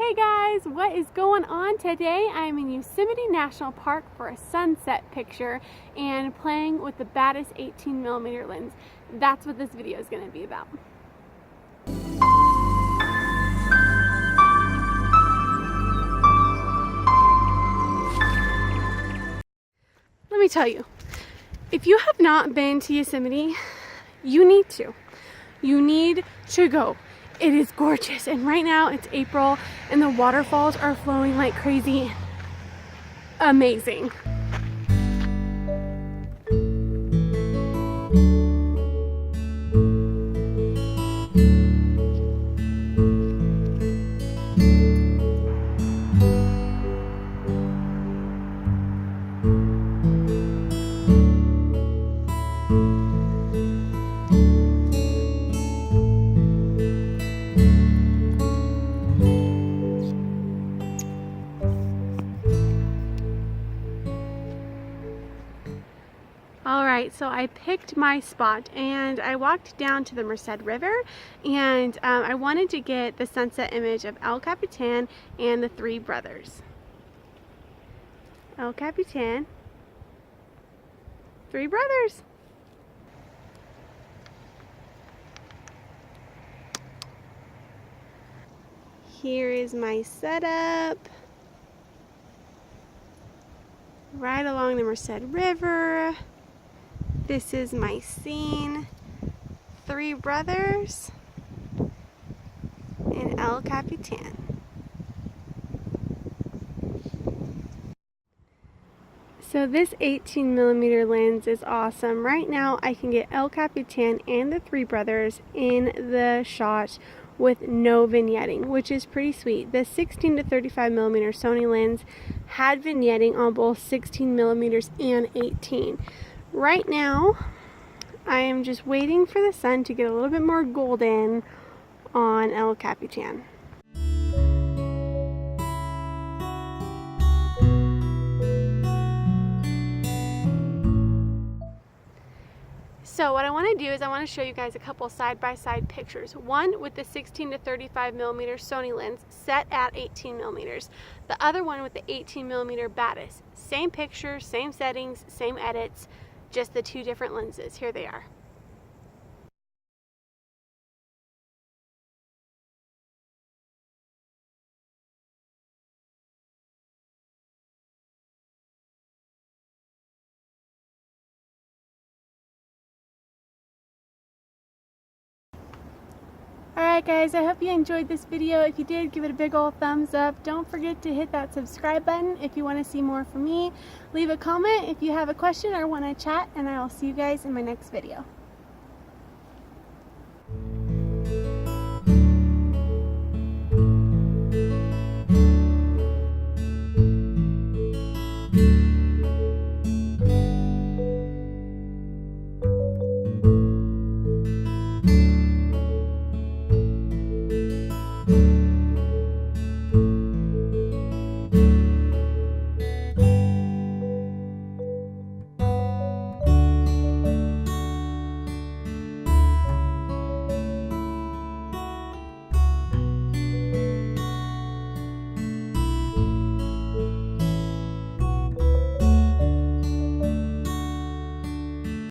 Hey guys, what is going on today? I'm in Yosemite National Park for a sunset picture and playing with the baddest 18mm lens. That's what this video is going to be about. Let me tell you, if you have not been to Yosemite, you need to. You need to go. It is gorgeous, and right now it's April and the waterfalls are flowing like crazy. Amazing. Alright, so I picked my spot and I walked down to the Merced River, and I wanted to get the sunset image of El Capitan and the three brothers. El Capitan, three brothers. Here is my setup. Right along the Merced River. This is my scene. Three brothers and El Capitan. So this 18mm lens is awesome. Right now I can get El Capitan and the three brothers in the shot with no vignetting, which is pretty sweet. The 16 to 35mm Sony lens had vignetting on both 16mm and 18. Right now, I am just waiting for the sun to get a little bit more golden on El Capitan. So what I want to do is I want to show you guys a couple side-by-side pictures. One with the 16 to 35mm Sony lens set at 18mm. The other one with the 18mm Batis. Same picture, same settings, same edits. Just the two different lenses. Here they are. Alright guys, I hope you enjoyed this video. If you did, give it a big old thumbs up. Don't forget to hit that subscribe button if you want to see more from me. Leave a comment if you have a question or want to chat, and I will see you guys in my next video.